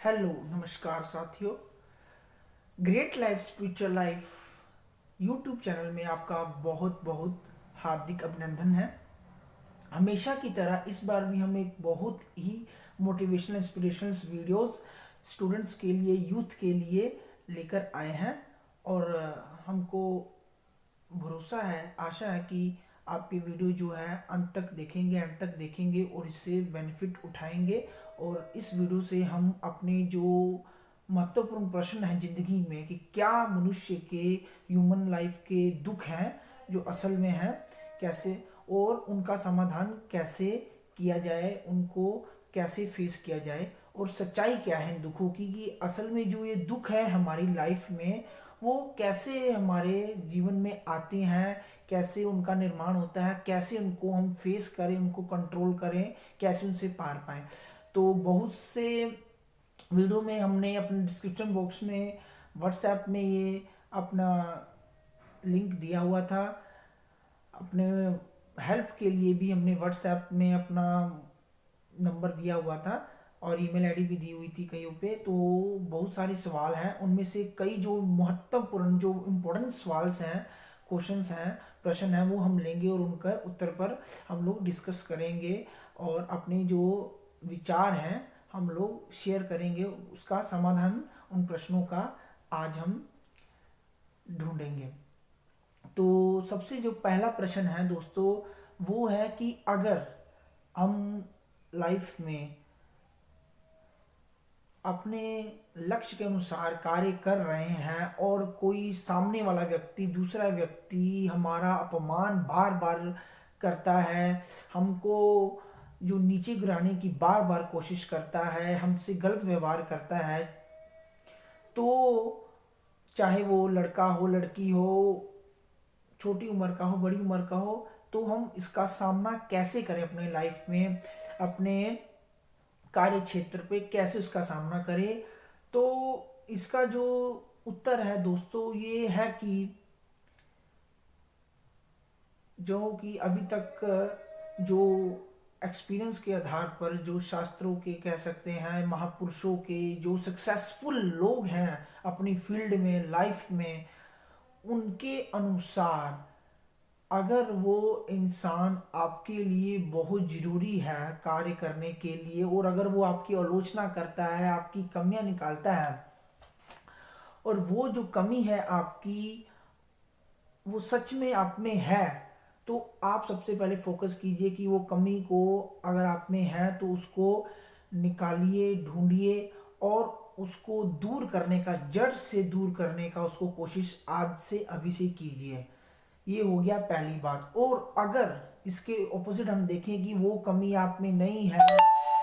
Hello नमस्कार साथियों। Great life spiritual life YouTube channel में आपका बहुत बहुत हार्दिक अभिनंदन है। हमेशा की तरह इस बार भी हम एक बहुत ही मोटिवेशनल इंस्पिरेशनल वीडियोस स्टूडेंट्स के लिए, यूथ के लिए लेकर आए हैं। और हमको भरोसा है, आशा है कि आप ये वीडियो जो है अंत तक देखेंगे, एंड तक देखेंगे और इससे बेनिफिट उठाएंगे। और इस वीडियो से हम अपने जो महत्वपूर्ण प्रश्न हैं जिंदगी में कि क्या मनुष्य के ह्यूमन लाइफ के दुख हैं जो असल में हैं, कैसे और उनका समाधान कैसे किया जाए, उनको कैसे फेस किया जाए और सच्चाई क्या है इन दुखों की कि असल में जो ये दुख है हमारी लाइफ में वो कैसे हमारे जीवन में आते हैं, कैसे उनका निर्माण होता है, कैसे उनको हम फेस करें, उनको कंट्रोल करें, कैसे उनसे पार पाएं। तो बहुत से वीडियो में हमने अपने डिस्क्रिप्शन बॉक्स में व्हाट्सएप में ये अपना लिंक दिया हुआ था। अपने हेल्प के लिए भी हमने व्हाट्सएप में अपना नंबर दिया हुआ था और ईमेल आईडी भी दी हुई थी कहीं पे। तो बहुत सारे सवाल हैं, उनमें से कई जो महत्वपूर्ण जो इम्पोर्टेंट सवाल हैं, क्वेश्चंस हैं, प्रश्न हैं, वो हम लेंगे और उनका उत्तर पर हम लोग डिस्कस करेंगे और अपने जो विचार हैं हम लोग शेयर करेंगे। उसका समाधान उन प्रश्नों का आज हम ढूंढेंगे। तो सबसे जो पहला प्रश्न है दोस्तों वो है कि अगर हम लाइफ में अपने लक्ष्य के अनुसार कार्य कर रहे हैं और कोई सामने वाला व्यक्ति, दूसरा व्यक्ति हमारा अपमान बार बार करता है, हमको जो नीचे गिराने की बार बार कोशिश करता है, हमसे गलत व्यवहार करता है, तो चाहे वो लड़का हो, लड़की हो, छोटी उम्र का हो, बड़ी उम्र का हो, तो हम इसका सामना कैसे करें अपने लाइफ में, अपने कार्य क्षेत्र पे कैसे उसका सामना करें। तो इसका जो उत्तर है दोस्तों ये है कि जो कि अभी तक जो एक्सपीरियंस के आधार पर, जो शास्त्रों के कह सकते हैं, महापुरुषों के जो सक्सेसफुल लोग हैं अपनी फील्ड में, लाइफ में, उनके अनुसार अगर वो इंसान आपके लिए बहुत ज़रूरी है कार्य करने के लिए और अगर वो आपकी आलोचना करता है, आपकी कमियां निकालता है और वो जो कमी है आपकी वो सच में आप में है, तो आप सबसे पहले फोकस कीजिए कि वो कमी को अगर आप में है तो उसको निकालिए, ढूंढिए और उसको दूर करने का, जड़ से दूर करने का उसको कोशिश आज से अभी से कीजिए। ये हो गया पहली बात। और अगर इसके ऑपोजिट हम देखें कि वो कमी आप में नहीं है,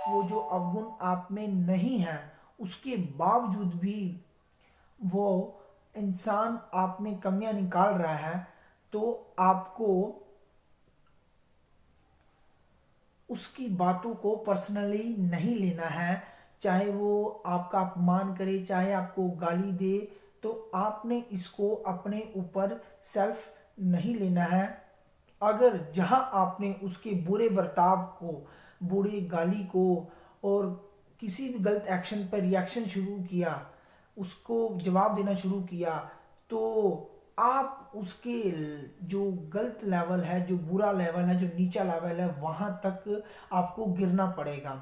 वो जो अवगुण आप में नहीं है, उसके बावजूद भी वो इंसान आप में कमियां निकाल रहा है, तो आपको उसकी बातों को पर्सनली नहीं लेना है। चाहे वो आपका अपमान करे, चाहे आपको गाली दे, तो आपने इसको अपने ऊपर सेल्फ नहीं लेना है। अगर जहां आपने उसके बुरे बर्ताव को, बुरे गाली को और किसी भी गलत एक्शन पर रिएक्शन शुरू किया, उसको जवाब देना शुरू किया, तो आप उसके जो गलत लेवल है, जो बुरा लेवल है, जो नीचा लेवल है, वहां तक आपको गिरना पड़ेगा।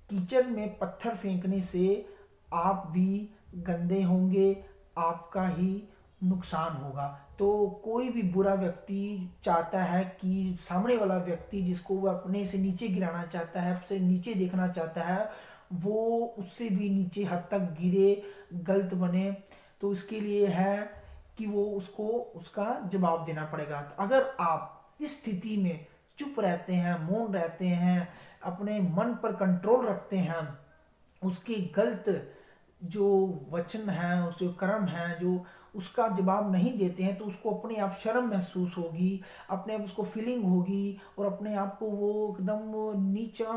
कीचड़ में पत्थर फेंकने से आप भी गंदे होंगे, आपका ही नुकसान होगा। तो कोई भी बुरा व्यक्ति चाहता है कि सामने वाला व्यक्ति जिसको वो अपने से नीचे गिराना चाहता है, आपसे नीचे देखना चाहता है, वो उससे भी नीचे हद तक गिरे, गलत बने। तो इसके लिए है कि वो उसको उसका जवाब देना पड़ेगा। तो अगर आप इस स्थिति में चुप रहते हैं, मौन रहते हैं, अपने मन पर कंट्रोल रखते हैं, उसके गलत जो वचन हैं, उसके कर्म हैं, जो उसका जवाब नहीं देते हैं, तो उसको अपने आप शर्म महसूस होगी, अपने आप उसको फीलिंग होगी और अपने आप को वो एकदम नीचा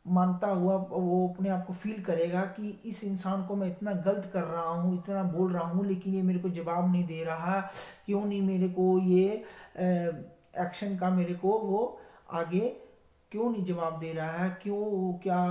मानता हुआ वो अपने आप को फील करेगा कि इस इंसान को मैं इतना गलत कर रहा हूँ, इतना बोल रहा हूँ, लेकिन ये मेरे को जवाब नहीं दे रहा, क्यों नहीं मेरे को ये एक्शन का मेरे को वो आगे क्यों नहीं जवाब दे रहा है, क्यों, क्या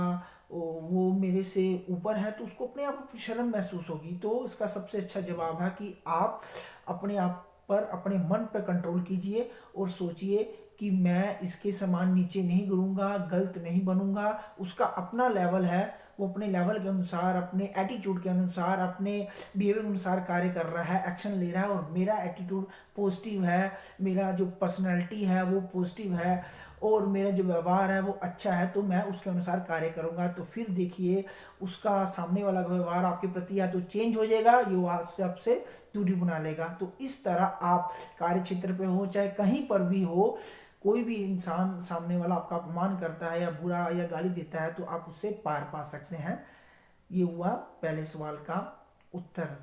वो मेरे से ऊपर है, तो उसको अपने आप को शर्म महसूस होगी। तो इसका सबसे अच्छा जवाब है कि आप अपने आप पर, अपने मन पर कंट्रोल कीजिए और सोचिए कि मैं इसके समान नीचे नहीं गिरूंगा, गलत नहीं बनूंगा। उसका अपना लेवल है, वो अपने लेवल के अनुसार, अपने एटीट्यूड के अनुसार, अपने बिहेवियर के अनुसार कार्य कर रहा है, एक्शन ले रहा है, और मेरा एटीट्यूड पॉजिटिव है, मेरा जो पर्सनैलिटी है वो पॉजिटिव है, और मेरा जो व्यवहार है वो अच्छा है, तो मैं उसके अनुसार कार्य करूंगा। तो फिर देखिए उसका सामने वाला व्यवहार आपके प्रति या तो चेंज हो जाएगा, ये वो आपसे दूरी बना लेगा। तो इस तरह आप कार्य क्षेत्र पे हो चाहे कहीं पर भी हो, कोई भी इंसान सामने वाला आपका अपमान करता है या बुरा या गाली देता है, तो आप उससे पार पा सकते हैं। ये हुआ पहले सवाल का उत्तर।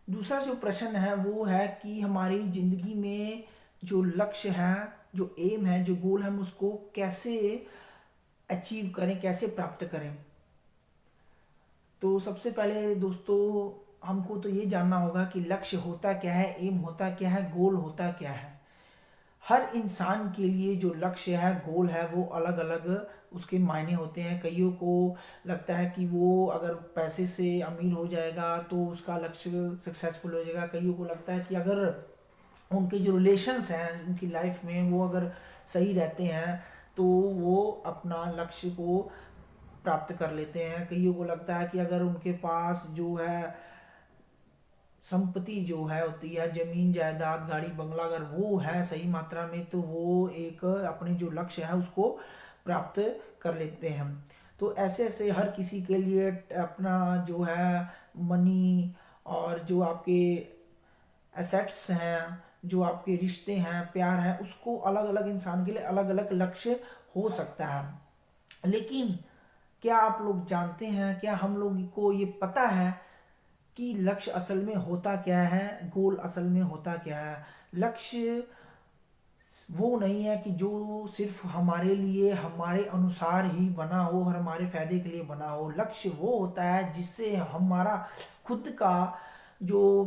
दूसरा जो प्रश्न है वो है कि हमारी जिंदगी में जो लक्ष्य है, जो एम है, जो गोल है, हम उसको कैसे अचीव करें, कैसे प्राप्त करें। तो सबसे पहले दोस्तों हमको तो ये जानना होगा कि लक्ष्य होता क्या है, एम होता क्या है, गोल होता क्या है। हर इंसान के लिए जो लक्ष्य है, गोल है, वो अलग अलग उसके मायने होते हैं। कईयों को लगता है कि वो अगर पैसे से अमीर हो जाएगा तो उसका लक्ष्य सक्सेसफुल हो जाएगा। कईयों को लगता है कि अगर उनके जो रिलेशंस हैं उनकी लाइफ में वो अगर सही रहते हैं तो वो अपना लक्ष्य को प्राप्त कर लेते हैं। कईयों को लगता है कि अगर उनके पास जो है संपत्ति जो है होती है, जमीन जायदाद गाड़ी बंगला, अगर वो है सही मात्रा में, तो वो एक अपने जो लक्ष्य है उसको प्राप्त कर लेते हैं। तो ऐसे ऐसे हर किसी के लिए अपना जो है मनी और जो आपके एसेट्स हैं, जो आपके रिश्ते हैं, प्यार है, उसको अलग अलग इंसान के लिए अलग अलग लक्ष्य हो सकता है। लेकिन क्या आप लोग जानते हैं, क्या हम लोग को ये पता है कि लक्ष्य असल में होता क्या है, गोल असल में होता क्या है। लक्ष्य वो नहीं है कि जो सिर्फ हमारे लिए, हमारे अनुसार ही बना हो और हमारे फायदे के लिए बना हो। लक्ष्य वो होता है जिससे हमारा खुद का जो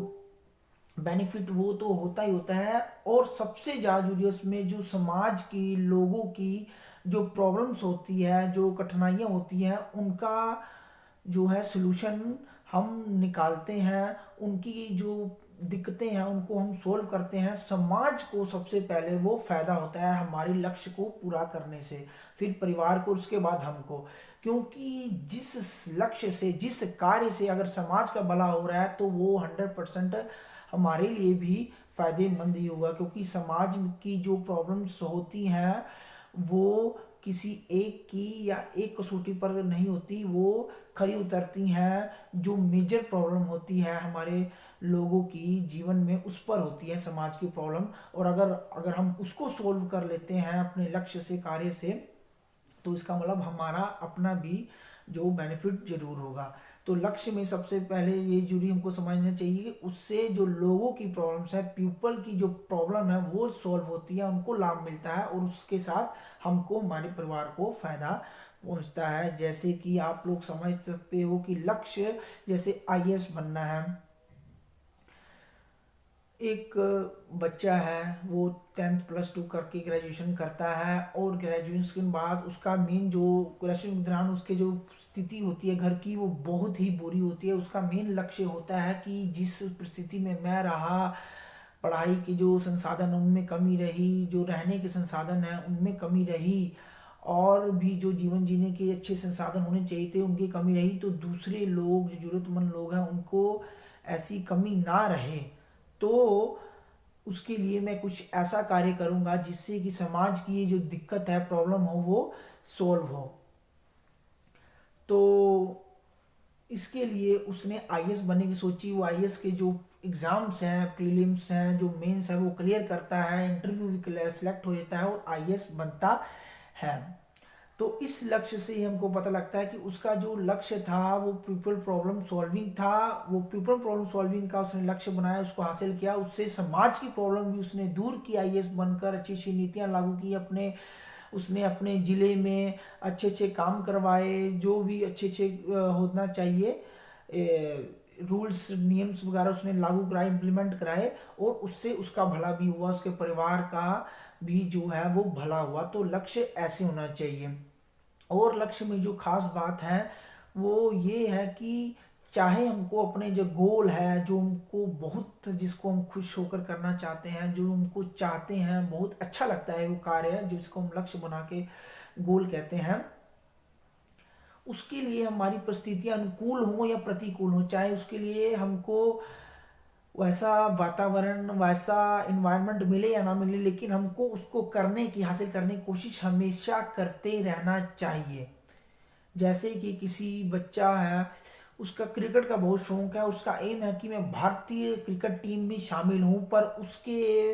बेनिफिट वो तो होता ही होता है, और सबसे ज़्यादा जरूरी उसमें जो समाज की, लोगों की जो प्रॉब्लम्स होती है, जो कठिनाइयाँ होती हैं, उनका जो है सलूशन हम निकालते हैं। उनकी जो दिक्कतें हैं उनको हम सोल्व करते हैं। समाज को सबसे पहले वो फायदा होता है हमारे लक्ष्य को पूरा करने से, फिर परिवार को, उसके बाद हमको। क्योंकि जिस लक्ष्य से, जिस कार्य से अगर समाज का भला हो रहा है तो वो 100% हमारे लिए भी फायदेमंद ही होगा। क्योंकि समाज की जो प्रॉब्लम्स होती हैं वो किसी एक की या एक कसौटी पर नहीं होती, वो खरी उतरती हैं। जो मेजर प्रॉब्लम होती है हमारे लोगों की जीवन में, उस पर होती है समाज की प्रॉब्लम। और अगर अगर हम उसको सोल्व कर लेते हैं अपने लक्ष्य से, कार्य से, तो इसका मतलब हमारा अपना भी जो बेनिफिट जरूर होगा। तो लक्ष्य में सबसे पहले ये जरूरी हमको समझना चाहिए कि उससे जो लोगों की प्रॉब्लम्स है, पीपल की जो प्रॉब्लम है वो सॉल्व होती है, उनको लाभ मिलता है, और उसके साथ हमको, हमारे परिवार को फायदा पहुंचता है। जैसे कि आप लोग समझ सकते हो कि लक्ष्य जैसे आईएएस बनना है। एक बच्चा है वो 10th+2 करके ग्रेजुएशन करता है, और ग्रेजुएशन के बाद उसका मेन जो ग्रेजुएशन के दौरान उसके जो स्थिति होती है घर की वो बहुत ही बुरी होती है। उसका मेन लक्ष्य होता है कि जिस परिस्थिति में मैं रहा, पढ़ाई के जो संसाधन उनमें कमी रही, जो रहने के संसाधन हैं उनमें कमी रही, और भी जो जीवन जीने के अच्छे संसाधन होने चाहिए थे उनकी कमी रही, तो दूसरे लोग जो जरूरतमंद लोग हैं उनको ऐसी कमी ना रहे। तो उसके लिए मैं कुछ ऐसा कार्य करूंगा जिससे कि समाज की ये जो दिक्कत है, प्रॉब्लम हो, वो सोल्व हो। तो इसके लिए उसने आईएएस बनने की सोची। वो आईएएस के जो एग्जाम्स हैं, प्रीलिम्स हैं, जो मेंस है, वो क्लियर करता है, इंटरव्यू भी क्लियर सेलेक्ट हो जाता है और आईएएस बनता है। तो इस लक्ष्य से ही हमको पता लगता है कि उसका जो लक्ष्य था वो पीपल प्रॉब्लम सॉल्विंग था। वो पीपल प्रॉब्लम सॉल्विंग का उसने लक्ष्य बनाया, उसको हासिल किया। उससे समाज की प्रॉब्लम भी उसने दूर की, आईएएस बनकर अच्छी अच्छी नीतियां लागू की अपने। उसने अपने ज़िले में अच्छे अच्छे काम करवाए, जो भी अच्छे अच्छे होना चाहिए रूल्स, नियम्स वगैरह उसने लागू कराए, इम्प्लीमेंट कराए, और उससे उसका भला भी हुआ, उसके परिवार का भी जो है वो भला हुआ। तो लक्ष्य ऐसे होना चाहिए। और लक्ष्य में जो खास बात है वो ये है कि चाहे हमको अपने जो गोल है, जो हमको बहुत, जिसको हम खुश होकर करना चाहते हैं, जो हमको चाहते हैं, बहुत अच्छा लगता है वो कार्य जिसको हम लक्ष्य बना के गोल कहते हैं, उसके लिए हमारी परिस्थितियां अनुकूल हो या प्रतिकूल हो, चाहे उसके लिए हमको वैसा वातावरण, वैसा इन्वायरमेंट मिले या ना मिले, लेकिन हमको उसको करने की, हासिल करने की कोशिश हमेशा करते रहना चाहिए। जैसे कि किसी बच्चा है, उसका क्रिकेट का बहुत शौक है, उसका एम है कि मैं भारतीय क्रिकेट टीम में शामिल हूँ, पर उसके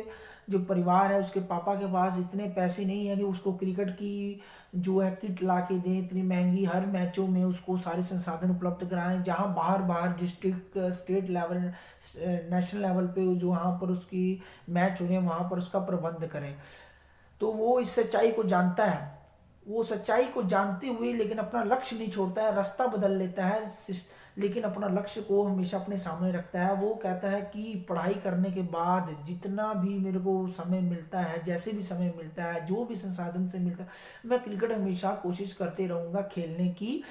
जो परिवार है, उसके पापा के पास इतने पैसे नहीं है कि उसको क्रिकेट की जो है किट ला के दें इतनी महंगी, हर मैचों में उसको सारे संसाधन उपलब्ध कराएं, जहाँ बाहर बाहर district, state level, national level पे जो वहाँ पर उसकी मैच हो रहे हैं वहाँ पर उसका प्रबंध करें। तो वो इस सच्चाई को जानता है, वो सच्चाई को जानते हुए लेकिन अपना लक्ष्य नहीं छोड़ता है, रास्ता बदल लेता है, लेकिन अपना लक्ष्य को हमेशा अपने सामने रखता है। वो कहता है कि पढ़ाई करने के बाद जितना भी मेरे को समय मिलता है, जैसे भी समय मिलता है, जो भी संसाधन से मिलता है, मैं क्रिकेट हमेशा कोशिश करते रहूँगा खेलने की,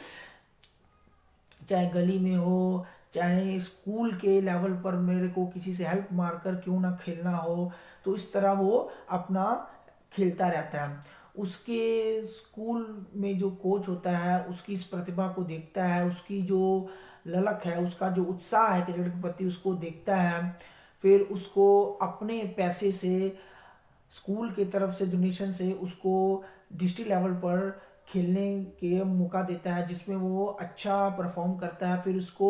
चाहे गली में हो, चाहे स्कूल के लेवल पर मेरे को किसी से हेल्प मारकर क्यों ना खेलना हो। तो इस तरह वो अपना खेलता रहता है। उसके स्कूल में जो कोच होता है उसकी इस प्रतिभा को देखता है, उसकी जो ललक है, उसका जो उत्साह है क्रिकेट के प्रति उसको देखता है, फिर उसको अपने पैसे से, स्कूल की तरफ से डोनेशन से उसको डिस्ट्रिक्ट लेवल पर खेलने के मौका देता है, जिसमें वो अच्छा परफॉर्म करता है, फिर उसको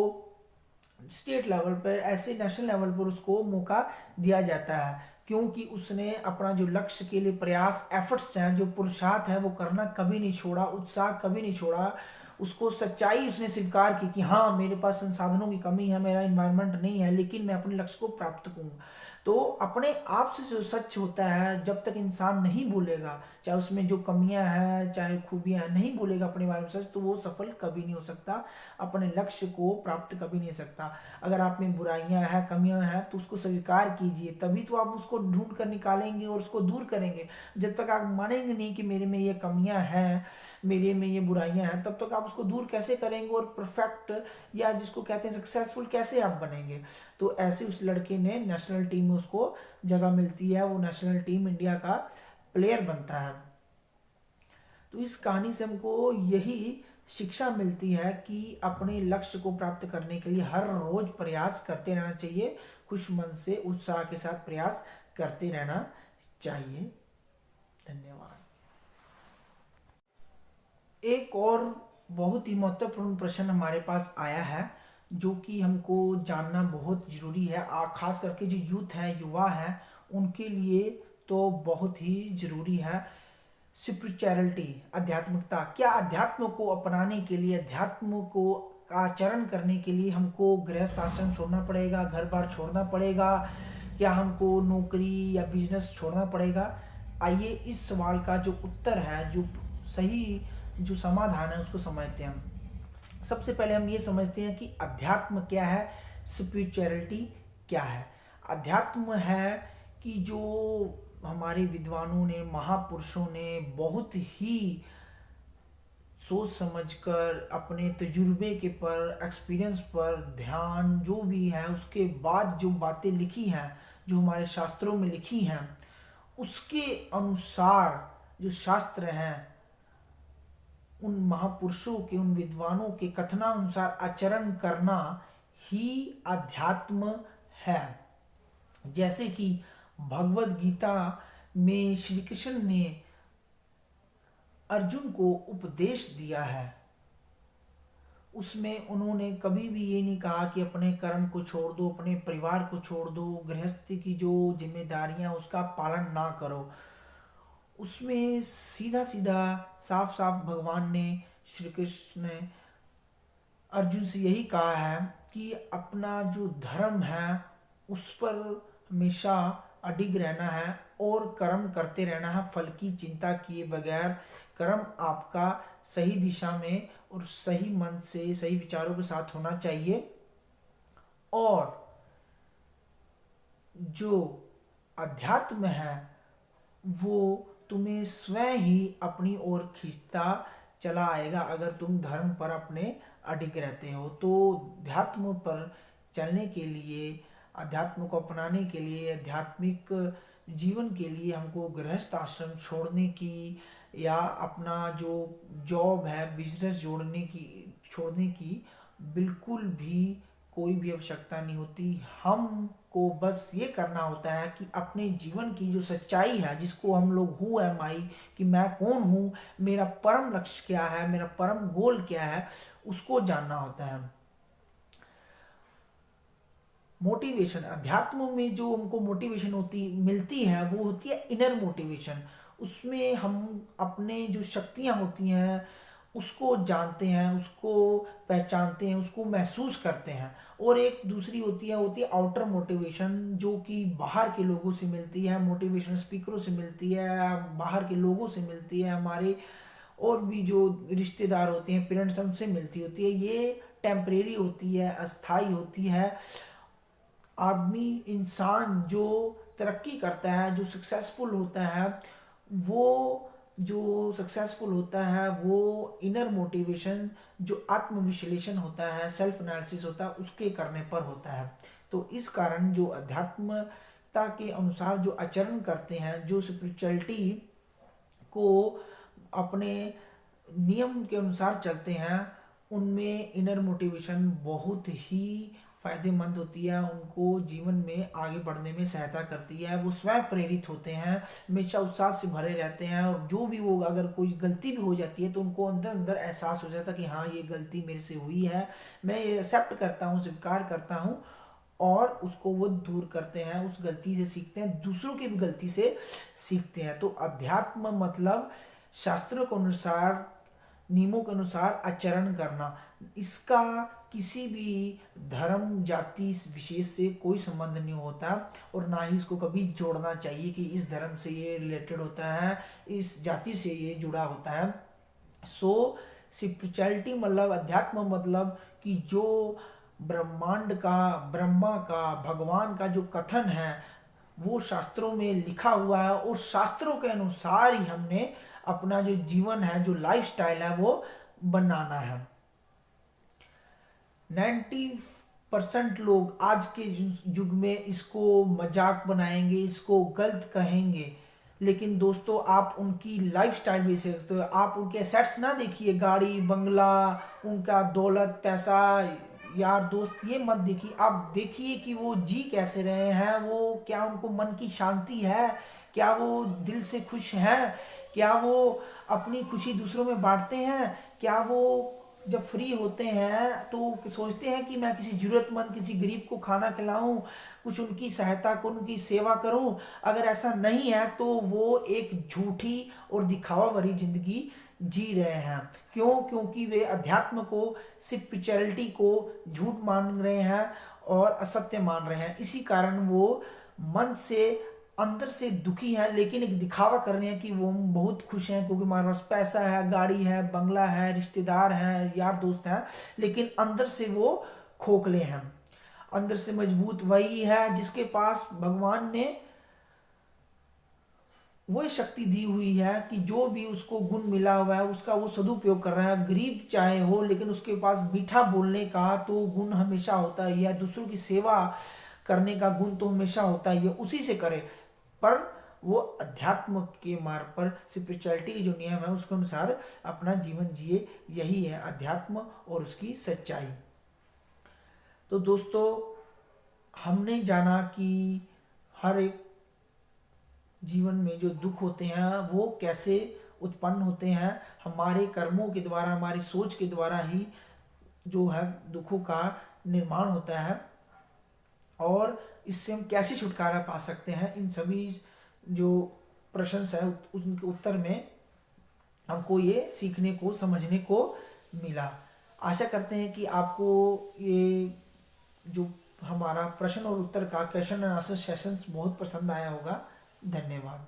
स्टेट लेवल पर, ऐसे नेशनल लेवल पर उसको मौका दिया जाता है, क्योंकि उसने अपना जो लक्ष्य के लिए प्रयास, एफर्ट्स हैं, जो पुरुषार्थ है वो करना कभी नहीं छोड़ा, उत्साह कभी नहीं छोड़ा। उसको सच्चाई उसने स्वीकार की कि हाँ मेरे पास संसाधनों की कमी है, मेरा इन्वायरमेंट नहीं है, लेकिन मैं अपने लक्ष्य को प्राप्त करूंगा। तो अपने आप से जो सच होता है, जब तक इंसान नहीं बोलेगा, चाहे उसमें जो कमियां हैं चाहे खूबियां हैं, नहीं बोलेगा अपने बारे में सच, तो वो सफल कभी नहीं हो सकता, अपने लक्ष्य को प्राप्त कभी नहीं सकता। अगर आप में बुराइयां हैं, कमियां हैं, तो उसको स्वीकार कीजिए, तभी तो आप उसको ढूंढ कर निकालेंगे और उसको दूर करेंगे। जब तक आप मानेंगे नहीं कि मेरे में ये कमियां हैं, मेरे में ये बुराइयां हैं, तब तक आप उसको दूर कैसे करेंगे और परफेक्ट, या जिसको कहते हैं सक्सेसफुल, कैसे आप बनेंगे। तो ऐसे उस लड़के ने नेशनल टीम में उसको जगह मिलती है, वो नेशनल टीम इंडिया का प्लेयर बनता है। तो इस कहानी से हमको यही शिक्षा मिलती है कि अपने लक्ष्य को प्राप्त करने के लिए हर रोज प्रयास करते रहना चाहिए, खुश मन से, उत्साह के साथ प्रयास करते रहना चाहिए। धन्यवाद। एक और बहुत ही महत्वपूर्ण प्रश्न हमारे पास आया है, जो कि हमको जानना बहुत जरूरी है, खास करके जो यूथ है, युवा है, उनके लिए तो बहुत ही जरूरी है। स्पिरिचुअलिटी, आध्यात्मिकता, क्या अध्यात्म को अपनाने के लिए, अध्यात्म को आचरण करने के लिए हमको गृहस्थ आश्रम छोड़ना पड़ेगा, घर बार छोड़ना पड़ेगा, क्या हमको नौकरी या बिजनेस छोड़ना पड़ेगा? आइए इस सवाल का जो उत्तर है, जो सही जो समाधान है उसको समझते हैं हम। सबसे पहले हम ये समझते हैं कि अध्यात्म क्या है, स्पिरिचुअलिटी क्या है। अध्यात्म है कि जो हमारे विद्वानों ने, महापुरुषों ने बहुत ही सोच समझकर, अपने तजुर्बे के पर, एक्सपीरियंस पर ध्यान जो भी है उसके बाद जो बातें लिखी हैं, जो हमारे शास्त्रों में लिखी हैं, उसके अनुसार जो शास्त्र हैं, उन महापुरुषों के, उन विद्वानों के कथनानुसार आचरण करना ही अध्यात्म है। जैसे कि भगवत गीता में श्री कृष्ण ने अर्जुन को उपदेश दिया है, उसमें उन्होंने कभी भी ये नहीं कहा कि अपने कर्म को छोड़ दो, अपने परिवार को छोड़ दो, गृहस्थी की जो जिम्मेदारियां उसका पालन ना करो। उसमें सीधा सीधा, साफ साफ भगवान ने, श्री कृष्ण ने अर्जुन से यही कहा है कि अपना जो धर्म है उस पर हमेशा अडिग रहना है और कर्म करते रहना है, फल की चिंता किए बगैर। कर्म आपका सही दिशा में और सही मन से, सही विचारों के साथ होना चाहिए। और जो अध्यात्म है वो तुम्हें स्वयं ही अपनी ओर खींचता चला आएगा अगर तुम धर्म पर अपने अडिग रहते हो। तो अध्यात्म पर चलने के लिए, अध्यात्म को अपनाने के लिए, आध्यात्मिक जीवन के लिए हमको गृहस्थ आश्रम छोड़ने की या अपना जो जॉब है, बिजनेस छोड़ने की बिल्कुल भी कोई भी आवश्यकता नहीं होती। हमको बस ये करना होता है कि अपने जीवन की जो सच्चाई है, जिसको हम लोग हु एम आई, कि मैं कौन हूँ, मेरा परम लक्ष्य क्या है, मेरा परम गोल क्या है, उसको जानना होता है। मोटिवेशन, अध्यात्म में जो हमको मोटिवेशन मिलती है वो होती है इनर मोटिवेशन। उसमें हम अपने जो शक्तियां होती हैं उसको जानते हैं, उसको पहचानते हैं, उसको महसूस करते हैं। और एक दूसरी होती है आउटर मोटिवेशन, जो कि बाहर के लोगों से मिलती है, मोटिवेशन स्पीकरों से मिलती है, बाहर के लोगों से मिलती है, हमारे और भी जो रिश्तेदार होते हैं, पेरेंट्स, उनसे मिलती होती है। ये टेम्परेरी होती है, अस्थाई होती है। आदमी, इंसान जो तरक्की करता है, जो सक्सेसफुल होता है, वो इनर मोटिवेशन, जो आत्म विश्लेषण होता है, सेल्फ एनालिसिस होता है, उसके करने पर होता है। तो इस कारण जो अध्यात्मता के अनुसार जो आचरण करते हैं, जो स्पिरिचुअलिटी को अपने नियम के अनुसार चलते हैं, उनमें इनर मोटिवेशन बहुत ही फायदेमंद होती है, उनको जीवन में आगे बढ़ने में सहायता करती है। वो स्वयं प्रेरित होते हैं, हमेशा उत्साह से भरे रहते हैं, और जो भी वो अगर कोई गलती भी हो जाती है तो उनको अंदर अंदर एहसास हो जाता है कि हाँ, ये गलती मेरे से हुई है, मैं ये एक्सेप्ट करता हूँ, स्वीकार करता हूँ, और उसको वो दूर करते हैं, उस गलती से सीखते हैं, दूसरों की भी गलती से सीखते हैं। तो अध्यात्म मतलब शास्त्रों के अनुसार, नियमों के अनुसार आचरण करना। इसका किसी भी धर्म, जाति विशेष से कोई संबंध नहीं होता, और ना ही इसको कभी जोड़ना चाहिए कि इस धर्म से ये रिलेटेड होता है, इस जाति से ये जुड़ा होता है। सो स्पिरिचुअलिटी मतलब, अध्यात्म मतलब कि जो ब्रह्मांड का, ब्रह्मा का, भगवान का जो कथन है वो शास्त्रों में लिखा हुआ है, और शास्त्रों के अनुसार ही हमने अपना जो जीवन है, जो लाइफस्टाइल है, वो बनाना है। 90% लोग आज के युग में इसको मजाक बनाएंगे, इसको गलत कहेंगे, लेकिन दोस्तों आप उनकी लाइफस्टाइल भी देख सकते हो। आप उनके एसेट्स ना देखिए, गाड़ी बंगला, उनका दौलत पैसा, यार दोस्त, ये मत देखिए। आप देखिए कि वो जी कैसे रहे हैं, वो क्या उनको मन की शांति है, क्या वो दिल से खुश हैं, क्या वो अपनी खुशी दूसरों में बांटते हैं, क्या वो जब फ्री होते हैं तो सोचते हैं कि मैं किसी जरूरतमंद, किसी गरीब को खाना खिलाऊं, कुछ उनकी सहायता करूं, उनकी सेवा करूं। अगर ऐसा नहीं है तो वो एक झूठी और दिखावा भरी जिंदगी जी रहे हैं। क्यों? क्योंकि वे अध्यात्म को, स्पिरिचुअलिटी को झूठ मान रहे हैं और असत्य मान रहे हैं। इसी कारण वो मन से, अंदर से दुखी है, लेकिन एक दिखावा कर रहे हैं कि वो बहुत खुश हैं क्योंकि हमारे पास पैसा है, गाड़ी है, बंगला है, रिश्तेदार हैं, यार दोस्त हैं, लेकिन अंदर से वो खोखले हैं। अंदर से मजबूत वही है जिसके पास भगवान ने वो शक्ति दी हुई है कि जो भी उसको गुण मिला हुआ है उसका वो सदुपयोग कर रहा है। गरीब चाहे हो, लेकिन उसके पास मीठा बोलने का तो गुण हमेशा होता है, या दूसरों की सेवा करने का गुण तो हमेशा होता है, ये उसी से करे। पर वो अध्यात्म के मार्ग पर, स्पिरिचुअलिटी के जो नियम है उसके अनुसार अपना जीवन जिए। यही है अध्यात्म और उसकी सच्चाई। तो दोस्तों, हमने जाना कि हर एक जीवन में जो दुख होते हैं वो कैसे उत्पन्न होते हैं। हमारे कर्मों के द्वारा, हमारी सोच के द्वारा ही जो है दुखों का निर्माण होता है, और इससे हम कैसे छुटकारा पा सकते हैं, इन सभी जो प्रश्न है उनके उत्तर में हमको ये सीखने को, समझने को मिला। आशा करते हैं कि आपको ये जो हमारा प्रश्न और उत्तर का, क्वेश्चन एंड आंसर सेशंस बहुत पसंद आया होगा। धन्यवाद।